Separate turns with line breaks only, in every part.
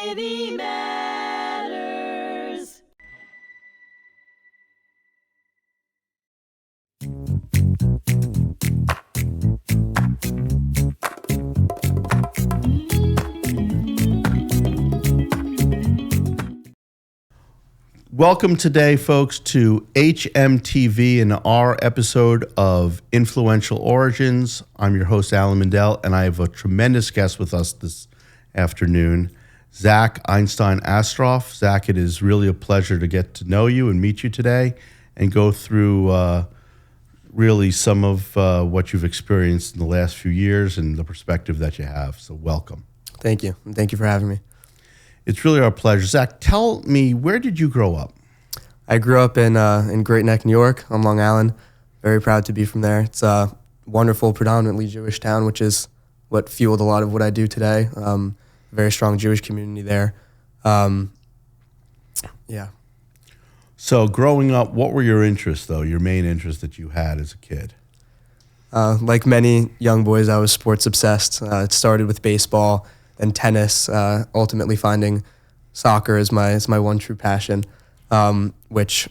City Matters.
Welcome today, folks, to HMTV and our episode of Influential Origins. I'm your host, Alan Mindel, and I have a tremendous guest with us this afternoon, Zach Einstein Astrof. Zach, it is really a pleasure to get to know you and meet you today and go through really some of what you've experienced in the last few years and the perspective that you have. So welcome.
Thank you. And thank you for having me.
It's really our pleasure. Zach, tell me, where did you grow up?
I grew up in Great Neck, New York, on Long Island. Very proud to be from there. It's a wonderful, predominantly Jewish town, which is what fueled a lot of what I do today. Very strong Jewish community there. Yeah.
So growing up, what were your interests, though, your main interests that you had as a kid?
Like many young boys, I was sports obsessed. It started with baseball, then tennis, ultimately finding soccer as my one true passion, which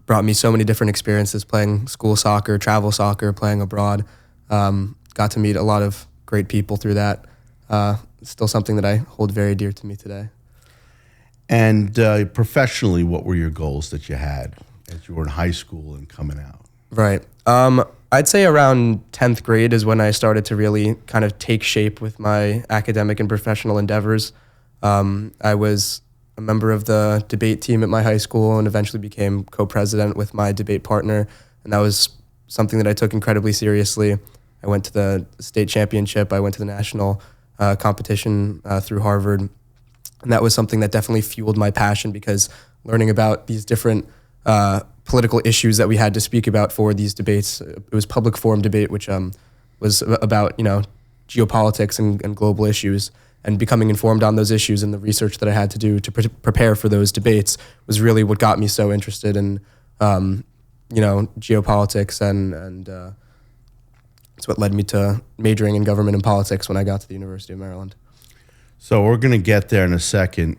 brought me so many different experiences, playing school soccer, travel soccer, playing abroad. Got to meet a lot of great people through that. Still something that I hold very dear to me today.
And professionally, what were your goals that you had as you were in high school and coming out?
Right. I'd say around 10th grade is when I started to really kind of take shape with my academic and professional endeavors. I was a member of the debate team at my high school and eventually became co-president with my debate partner. And that was something that I took incredibly seriously. I went to the state championship. I went to the national competition through Harvard. And that was something that definitely fueled my passion, because learning about these different political issues that we had to speak about for these debates. It was public forum debate, which was about geopolitics and global issues, and becoming informed on those issues and the research that I had to do to prepare for those debates was really what got me so interested in geopolitics, and it's what led me to majoring in government and politics when I got to the University of Maryland.
So we're going to get there in a second.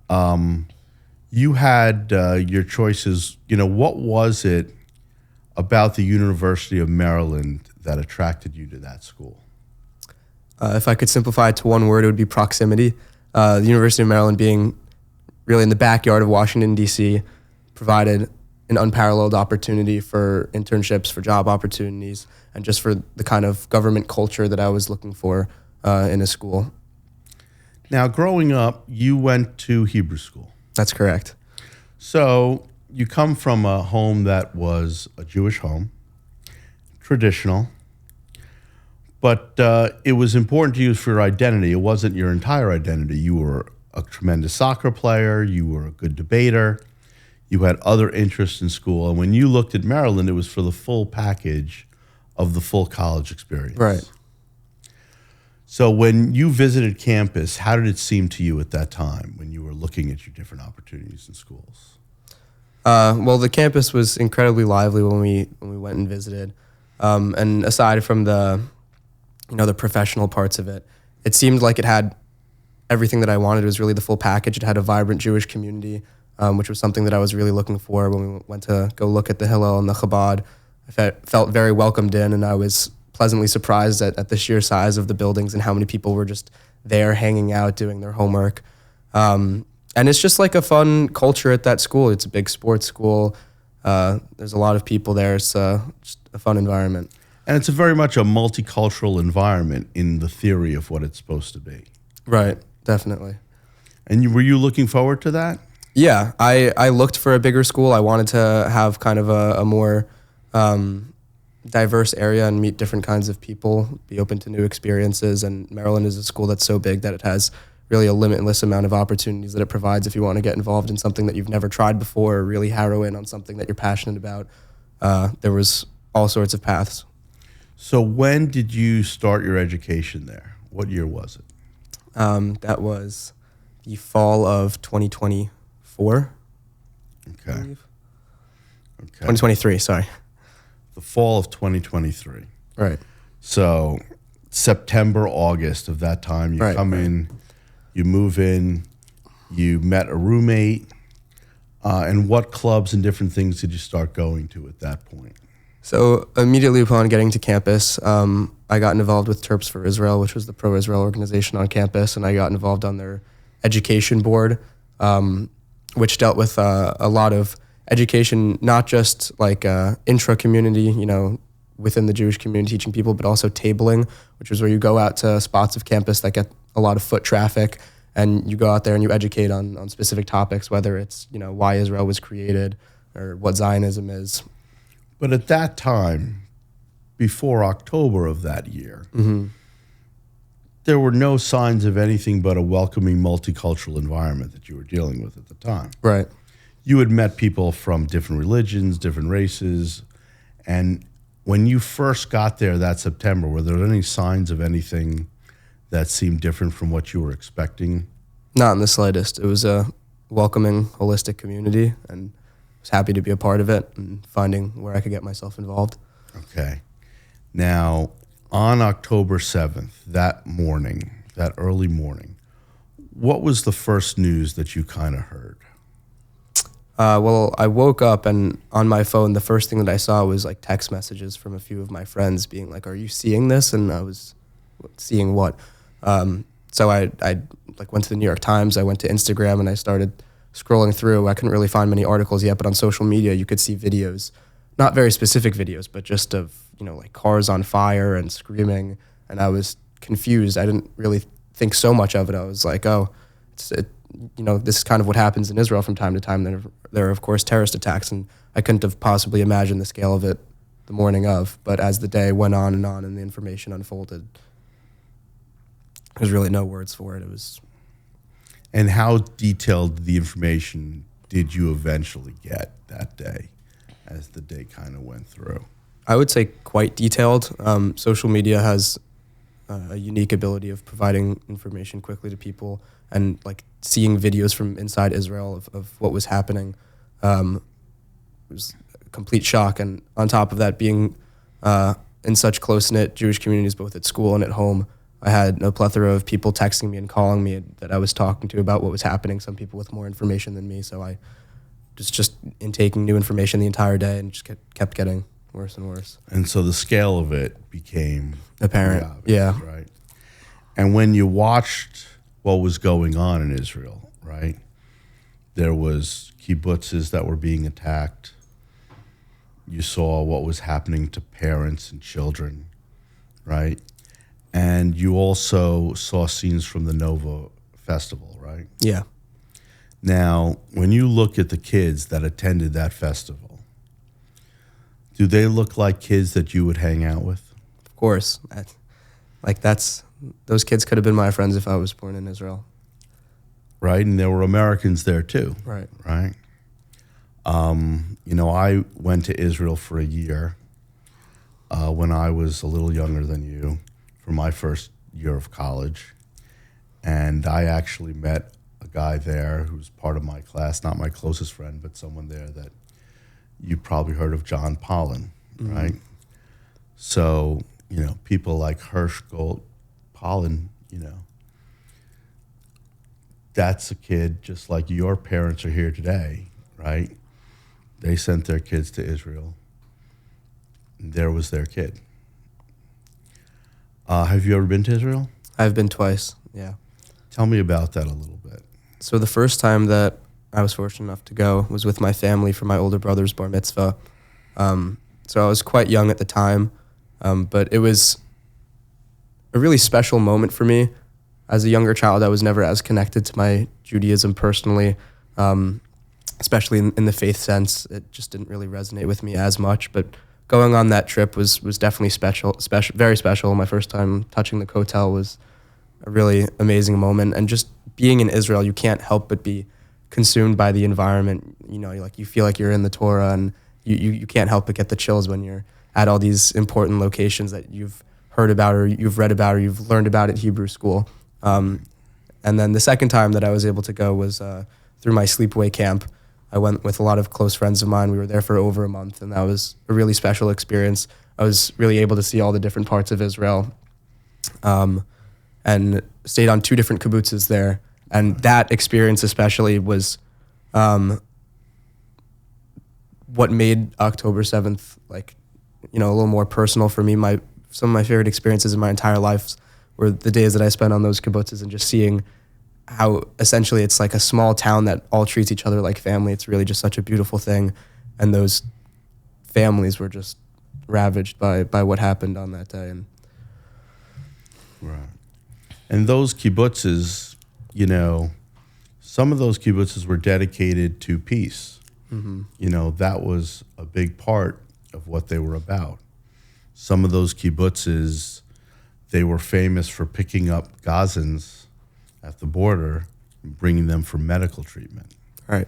You had your choices. What was it about the University of Maryland that attracted you to that school?
If I could simplify it to one word, it would be proximity. The University of Maryland, being really in the backyard of Washington, D.C., provided an unparalleled opportunity for internships, for job opportunities, and just for the kind of government culture that I was looking for in a school.
Now, growing up, you went to Hebrew school.
That's correct.
So you come from a home that was a Jewish home, traditional, but it was important to you for your identity. It wasn't your entire identity. You were a tremendous soccer player. You were a good debater. You had other interests in school. And when you looked at Maryland, it was for the full package of the full college experience.
Right.
So when you visited campus, how did it seem to you at that time when you were looking at your different opportunities in schools?
Well, the campus was incredibly lively when we went and visited. And aside from the professional parts of it, it seemed like it had everything that I wanted. It was really the full package. It had a vibrant Jewish community, which was something that I was really looking for when we went to go look at the Hillel and the Chabad. I felt very welcomed in, and I was pleasantly surprised at the sheer size of the buildings and how many people were just there hanging out, doing their homework. And it's just like a fun culture at that school. It's a big sports school. There's a lot of people there. It's just a fun environment.
And it's very much a multicultural environment in the theory of what it's supposed to be.
Right, definitely.
And were you looking forward to that?
Yeah, I looked for a bigger school. I wanted to have kind of a more diverse area and meet different kinds of people, be open to new experiences. And Maryland is a school that's so big that it has really a limitless amount of opportunities that it provides if you want to get involved in something that you've never tried before, or really harrow in on something that you're passionate about. There was all sorts of paths.
So when did you start your education there? What year was it?
That was the fall of 2024.
Okay.
2023, sorry.
The fall of 2023.
Right.
So September, August of that time, you come in, you move in, you met a roommate, and what clubs and different things did you start going to at that point?
So immediately upon getting to campus, I got involved with Terps for Israel, which was the pro-Israel organization on campus, and I got involved on their education board, which dealt with a lot of education, not just like intra-community, you know, within the Jewish community teaching people, but also tabling, which is where you go out to spots of campus that get a lot of foot traffic, and you go out there and you educate on specific topics, whether it's, you know, why Israel was created or what Zionism is.
But at that time, before October of that year, there were no signs of anything but a welcoming multicultural environment that you were dealing with at the time.
Right.
You had met people from different religions, different races, and when you first got there that September, were there any signs of anything that seemed different from what you were expecting?
Not in the slightest. It was a welcoming, holistic community, and I was happy to be a part of it and finding where I could get myself involved.
Okay. Now, on October 7th, that morning, that early morning, what was the first news that you kind of heard?
Well, I woke up and on my phone, the first thing that I saw was like text messages from a few of my friends being like, "Are you seeing this?" And I was, "Seeing what?" So I like went to the New York Times. I went to Instagram and I started scrolling through. I couldn't really find many articles yet, but on social media you could see videos, not very specific videos, but just of, you know, like cars on fire and screaming. And I was confused. I didn't really think so much of it. I was like, oh, you know, this is kind of what happens in Israel from time to time. There are, of course, terrorist attacks, and I couldn't have possibly imagined the scale of it the morning of. But as the day went on and the information unfolded, there's really no words for it. It was.
And how detailed the information did you eventually get that day as the day kind of went through?
I would say quite detailed. Social media has a unique ability of providing information quickly to people, and like seeing videos from inside Israel of what was happening was a complete shock. And on top of that, being in such close-knit Jewish communities, both at school and at home, I had a plethora of people texting me and calling me that I was talking to about what was happening, some people with more information than me. So I just intaking new information the entire day and just kept getting worse and worse.
And so the scale of it became
apparent.
Obvious,
yeah.
Right. And when you watched what was going on in Israel, right, there was kibbutzes that were being attacked. You saw what was happening to parents and children, right? And you also saw scenes from the Nova Festival, right?
Yeah.
Now, when you look at the kids that attended that festival, do they look like kids that you would hang out with?
Of course. Those kids could have been my friends if I was born in Israel.
Right, and there were Americans there too.
Right.
Right. You know, I went to Israel for a year when I was a little younger than you for my first year of college. And I actually met a guy there who's part of my class, not my closest friend, but someone there that you probably heard of, John Pollan, right? So, you know, people like Hirsch Gold, Pollan, you know, that's a kid just like your parents are here today, right? They sent their kids to Israel. And there was their kid. Have you ever been to Israel?
I've been twice, yeah.
Tell me about that a little bit.
So the first time that I was fortunate enough to go was with my family for my older brother's bar mitzvah. So I was quite young at the time, but it was a really special moment for me. As a younger child, I was never as connected to my Judaism personally, especially in the faith sense. It just didn't really resonate with me as much, but going on that trip was definitely special, very special. My first time touching the Kotel was a really amazing moment. And just being in Israel, you can't help but be consumed by the environment. You know, you feel like you're in the Torah, and you can't help but get the chills when you're at all these important locations that you've heard about or you've read about or you've learned about at Hebrew school. And then the second time that I was able to go was through my sleepaway camp. I went with a lot of close friends of mine. We were there for over a month, and that was a really special experience. I was really able to see all the different parts of Israel, and stayed on 2 different kibbutzes there. And that experience especially was what made October 7th, like, a little more personal for me. Some of my favorite experiences in my entire life were the days that I spent on those kibbutzes and just seeing how essentially it's like a small town that all treats each other like family. It's really just such a beautiful thing. And those families were just ravaged by what happened on that day. And
right. And those kibbutzes, some of those kibbutzes were dedicated to peace. That was a big part of what they were about. Some of those kibbutzes, they were famous for picking up Gazans at the border and bringing them for medical treatment.
Right.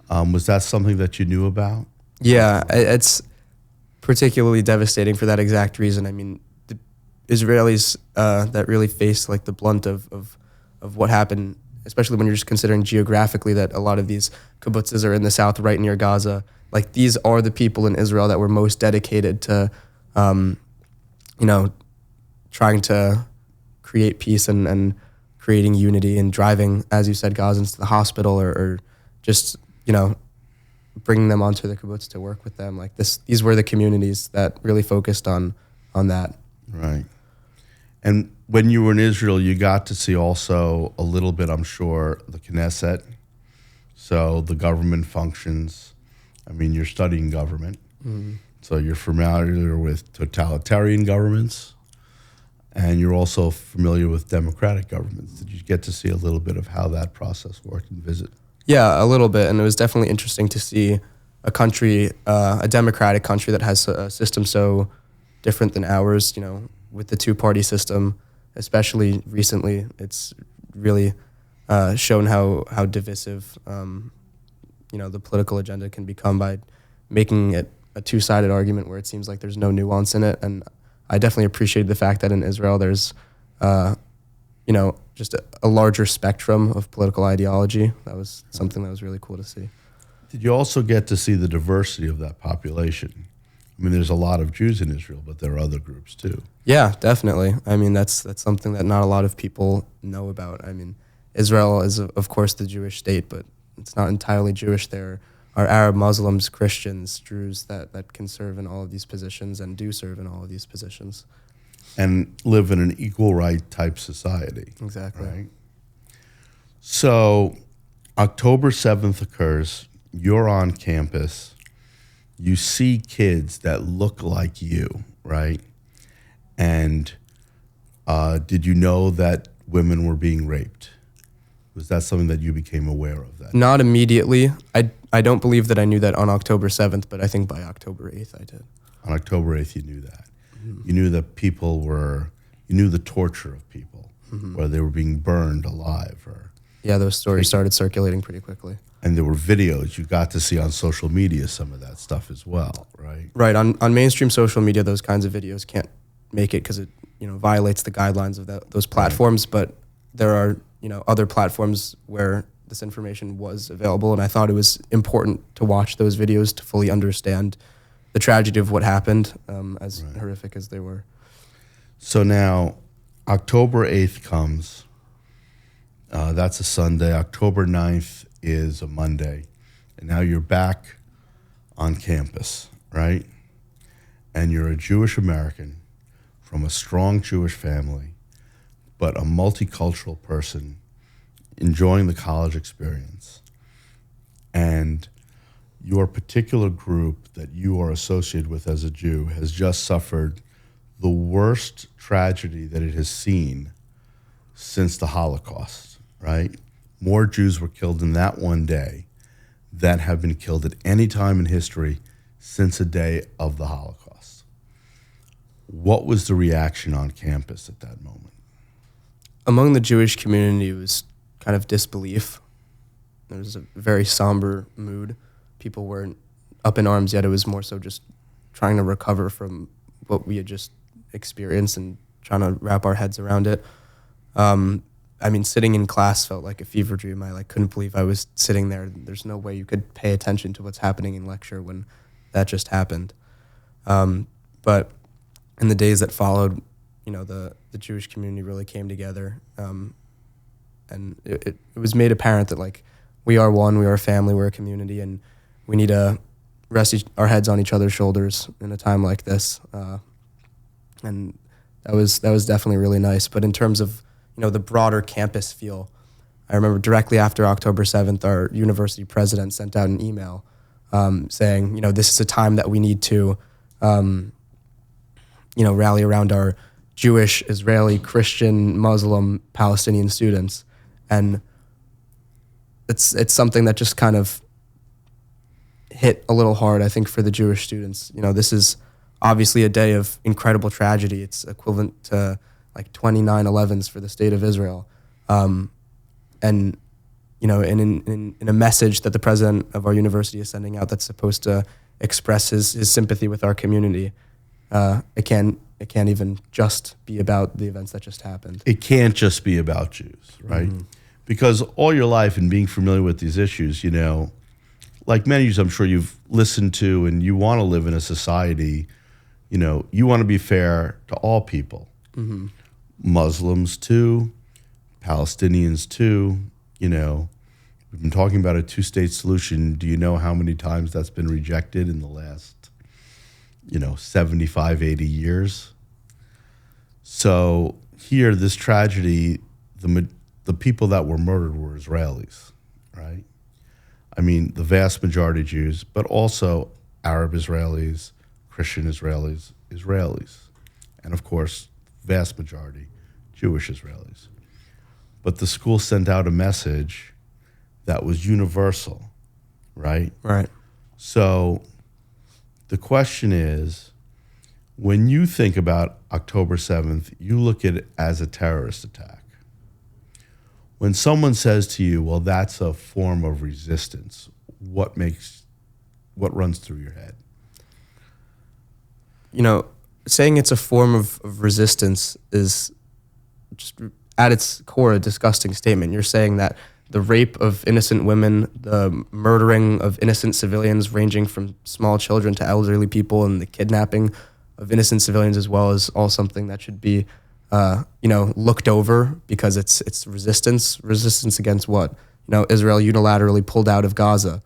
Was that something that you knew about?
Yeah, it's particularly devastating for that exact reason. I mean, the Israelis that really faced like the blunt of what happened, especially when you're just considering geographically that a lot of these kibbutzes are in the south, right near Gaza. Like, these are the people in Israel that were most dedicated to, trying to create peace and creating unity and driving, as you said, Gazans to the hospital or just, bringing them onto the kibbutz to work with them. Like these were the communities that really focused on that.
Right. And when you were in Israel, you got to see also a little bit, I'm sure, the Knesset. So the government functions. I mean, you're studying government. So you're familiar with totalitarian governments, and you're also familiar with democratic governments. Did you get to see a little bit of how that process worked and visit?
Yeah, a little bit. And it was definitely interesting to see a country, a democratic country that has a system so different than ours, with the two-party system, especially recently. It's really shown how divisive, the political agenda can become by making it a two-sided argument where it seems like there's no nuance in it. And I definitely appreciated the fact that in Israel there's, just a larger spectrum of political ideology. That was something that was really cool to see.
Did you also get to see the diversity of that population? I mean, there's a lot of Jews in Israel, but there are other groups too.
Yeah, definitely. I mean, that's something that not a lot of people know about. I mean, Israel is, of course, the Jewish state, but it's not entirely Jewish. There are Arab, Muslims, Christians, Druze that can serve in all of these positions and do serve in all of these positions.
And live in an equal right type society.
Exactly.
Right? So October 7th occurs, you're on campus, you see kids that look like you, right? And did you know that women were being raped? Was that something that you became aware of? That
Not immediately. I don't believe that I knew that on October 7th, but I think by October 8th I did.
On October 8th, you knew that. You knew that you knew the torture of people, whether they were being burned alive or...
Yeah, those stories started circulating pretty quickly.
And there were videos you got to see on social media, some of that stuff as well, right?
Right. On mainstream social media, those kinds of videos can't make it because it violates the guidelines of those platforms. Right. But there are other platforms where this information was available, and I thought it was important to watch those videos to fully understand the tragedy of what happened, as horrific as they were.
So now, October 8th comes. That's a Sunday. October 9th is a Monday. And now you're back on campus, right? And you're a Jewish American from a strong Jewish family, but a multicultural person enjoying the college experience. And your particular group that you are associated with as a Jew has just suffered the worst tragedy that it has seen since the Holocaust, right? More Jews were killed in that one day than have been killed at any time in history since the day of the Holocaust. What was the reaction on campus at that moment?
Among the Jewish community, it was kind of disbelief. There was a very somber mood. People weren't up in arms yet. It was more so just trying to recover from what we had just experienced and trying to wrap our heads around it. I mean, sitting in class felt like a fever dream. I couldn't believe I was sitting there. There's no way you could pay attention to what's happening in lecture when that just happened. But in the days that followed, the Jewish community really came together. and it was made apparent that like we are one, we are a family, we're a community, and we need to rest our heads on each other's shoulders in a time like this. And that was definitely really nice. But in terms of, the broader campus feel, I remember directly after October 7th, our university president sent out an email saying, this is a time that we need to, rally around our Jewish, Israeli, Christian, Muslim, Palestinian students. And it's something that just kind of hit a little hard, I think, for the Jewish students. This is obviously a day of incredible tragedy. It's equivalent to like 29 11s for the state of Israel. And, in a message that the president of our university is sending out that's supposed to express his sympathy with our community, it can't even just be about the events that just happened.
It can't just be about Jews, right? Mm-hmm. Because all your life and being familiar with these issues, like many of you, I'm sure you've listened to, and you want to live in a society, you want to be fair to all people. Mm-hmm. Muslims too, Palestinians too, We've been talking about a two-state solution. Do you know how many times that's been rejected in the last, 75, 80 years? So here, this tragedy, the people that were murdered were Israelis, right? I mean, the vast majority Jews, but also Arab Israelis, Christian Israelis, and of course, vast majority Jewish Israelis. But the school sent out a message that was universal, right?
Right.
So the question is, when you think about October 7th, you look at it as a terrorist attack. When someone says to you, well, that's a form of resistance, what runs through your head?
Saying it's a form of resistance is just at its core a disgusting statement. You're saying that the rape of innocent women, the murdering of innocent civilians ranging from small children to elderly people, and the kidnapping of innocent civilians as well is all something that should be looked over because it's resistance against what? Israel unilaterally pulled out of Gaza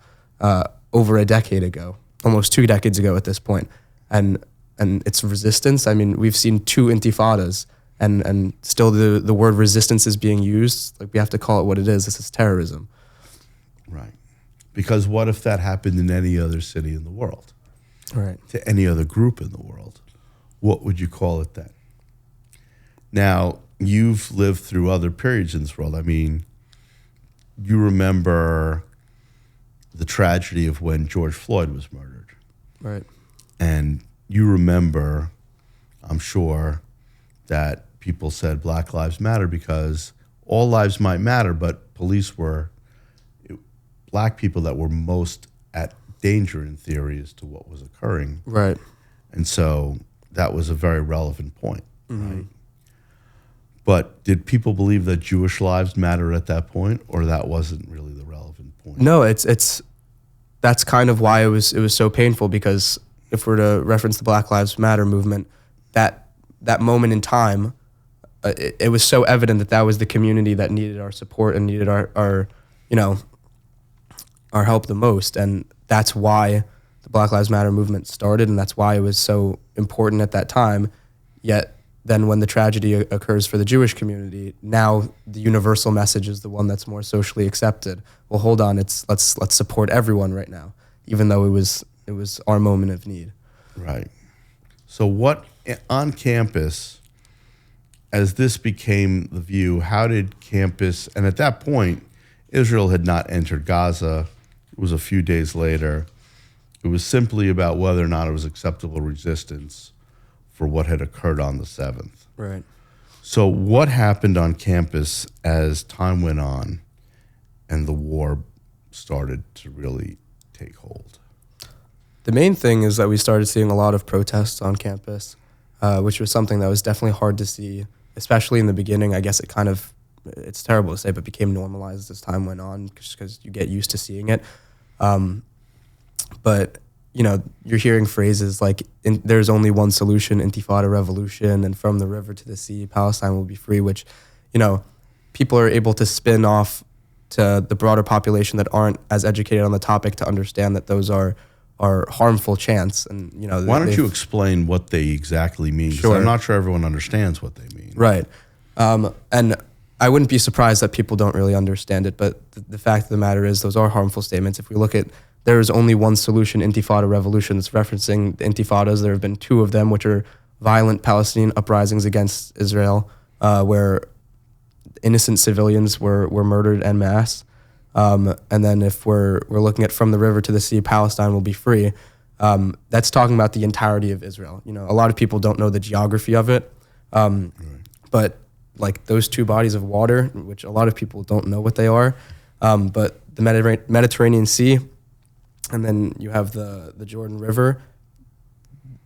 over a decade ago, almost 2 decades ago at this point. And it's resistance. I mean, we've seen 2 intifadas and still the word resistance is being used. Like, we have to call it what it is. This is terrorism.
Right. Because what if that happened in any other city in the world?
Right.
To any other group in the world? What would you call it then? Now, you've lived through other periods in this world. I mean, you remember the tragedy of when George Floyd was murdered.
Right.
And you remember, I'm sure, that people said Black Lives Matter because all lives might matter, but police were black people that were most at danger in theory as to what was occurring.
Right.
And so that was a very relevant point, right? But did people believe that Jewish lives mattered at that point, or that wasn't really the relevant point?
No, that's kind of why it was so painful, because if we're to reference the Black Lives Matter movement, that moment in time, it was so evident that was the community that needed our support and needed our help the most. And that's why the Black Lives Matter movement started, and that's why it was so important at that time. Yet then when the tragedy occurs for the Jewish community, now the universal message is the one that's more socially accepted. Well, hold on, let's support everyone right now, even though it was our moment of need.
Right. So what on campus, as this became the view, how did campus, and at that point, Israel had not entered Gaza. It was a few days later. It was simply about whether or not it was acceptable resistance for what had occurred on the 7th.
Right.
So what happened on campus as time went on and the war started to really take hold?
The main thing is that we started seeing a lot of protests on campus, which was something that was definitely hard to see, especially in the beginning. I guess it's terrible to say, but became normalized as time went on because you get used to seeing it. But, you're hearing phrases like, there's only one solution, intifada revolution, and from the river to the sea, Palestine will be free, which, people are able to spin off to the broader population that aren't as educated on the topic to understand that those are harmful chants. And
why don't you explain what they exactly mean? 'Cause
Sure.
I'm not sure everyone understands what they mean.
Right. And I wouldn't be surprised that people don't really understand it, but the fact of the matter is those are harmful statements. If we look at, there is only one solution, Intifada revolution. It's referencing the Intifadas. There have been two of them, which are violent Palestinian uprisings against Israel, where innocent civilians were murdered en masse. And then if we're looking at from the river to the sea, Palestine will be free. That's talking about the entirety of Israel. A lot of people don't know the geography of it, but like those two bodies of water, which a lot of people don't know what they are, but the Mediterranean Sea, and then you have the Jordan River,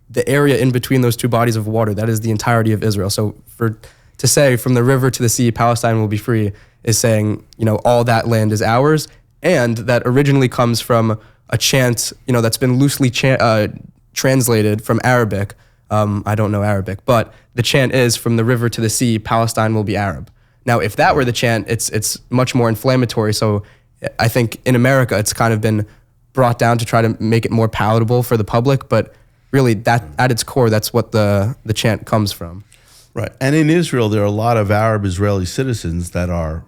the area in between those two bodies of water, that is the entirety of Israel. So to say from the river to the sea, Palestine will be free is saying, all that land is ours. And that originally comes from a chant, that's been loosely translated from Arabic. I don't know Arabic, but the chant is from the river to the sea, Palestine will be Arab. Now, if that were the chant, it's much more inflammatory. So I think in America, it's kind of been brought down to try to make it more palatable for the public. But really, that at its core, that's what the chant comes from.
Right. And in Israel, there are a lot of Arab Israeli citizens that are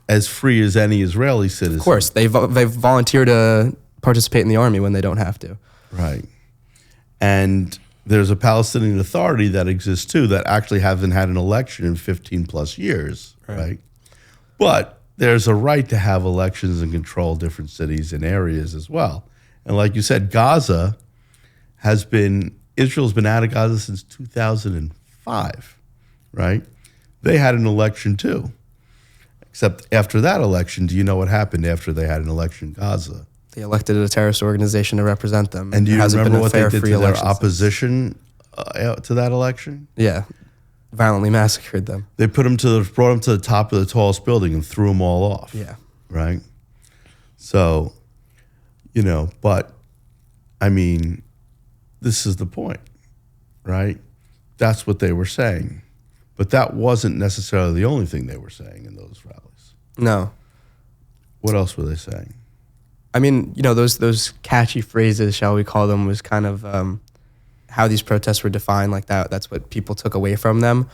as free as any Israeli citizen.
Of course, they volunteer to participate in the army when they don't have to.
Right. And there's a Palestinian Authority that exists too that actually hasn't had an election in 15 plus years. Right. But there's a right to have elections and control different cities and areas as well. And like you said, Israel's been out of Gaza since 2005, right? They had an election too. Except after that election, do you know what happened after they had an election in Gaza?
They elected a terrorist organization to represent them.
And do you remember what they did to their opposition to that election?
Yeah, violently massacred them.
They brought them to the top of the tallest building and threw them all off.
Yeah.
Right? So, but, I mean, this is the point, right? That's what they were saying. But that wasn't necessarily the only thing they were saying in those rallies.
No.
What else were they saying?
I mean, those catchy phrases, shall we call them, was kind of how these protests were defined like that. That's what people took away from them.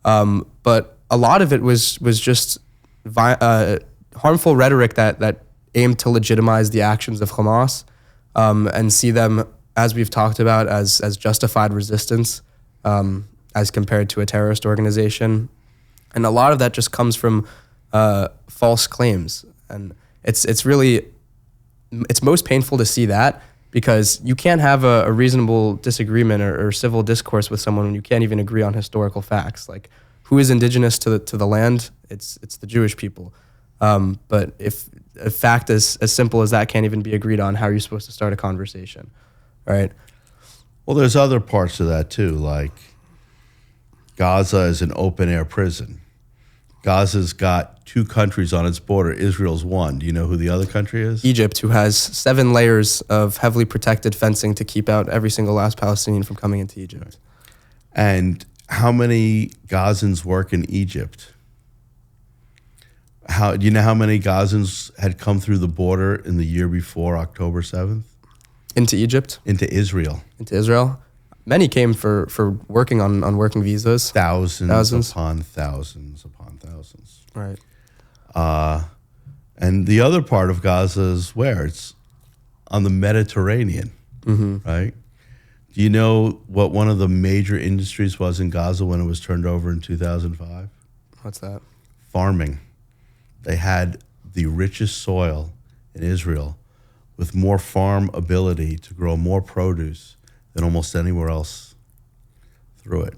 But a lot of it was just harmful rhetoric that aimed to legitimize the actions of Hamas and see them, as we've talked about, as justified resistance as compared to a terrorist organization. And a lot of that just comes from false claims. And it's most painful to see that, because you can't have a reasonable disagreement or civil discourse with someone when you can't even agree on historical facts. Like, who is indigenous to the land? It's the Jewish people. But if a fact as simple as that can't even be agreed on, how are you supposed to start a conversation, right?
Well, there's other parts of that too, like Gaza is an open-air prison. Gaza's got two countries on its border. Israel's one. Do you know who the other country is?
Egypt, who has 7 layers of heavily protected fencing to keep out every single last Palestinian from coming into Egypt.
And how many Gazans work in Egypt? Do you know how many Gazans had come through the border in the year before October 7th?
Into Egypt?
Into Israel.
Into Israel? Many came for working on working visas.
Thousands upon thousands upon thousands.
Right.
And the other part of Gaza is where? It's on the Mediterranean, right? Do you know what one of the major industries was in Gaza when it was turned over in 2005?
What's that?
Farming. They had the richest soil in Israel with more farm ability to grow more produce than almost anywhere else through it.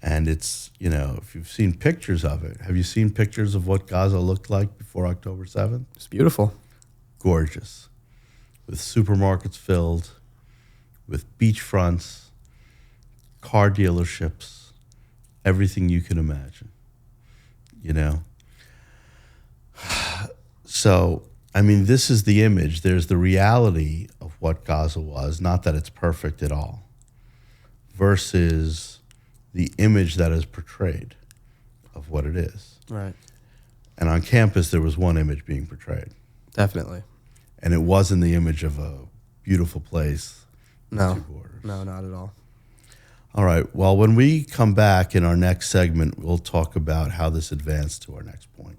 And it's, if you've seen pictures of it, have you seen pictures of what Gaza looked like before October 7th?
It's beautiful.
Gorgeous. With supermarkets filled, with beachfronts, car dealerships, everything you can imagine, So, I mean, this is the image. There's the reality of what Gaza was, not that it's perfect at all, versus the image that is portrayed of of what it is.
Right.
And on campus, there was one image being portrayed.
Definitely.
And it wasn't the image of a beautiful place.
No.
Two borders.
No, not at all.
All right. Well, when we come back in our next segment, we'll talk about how this advanced to our next point.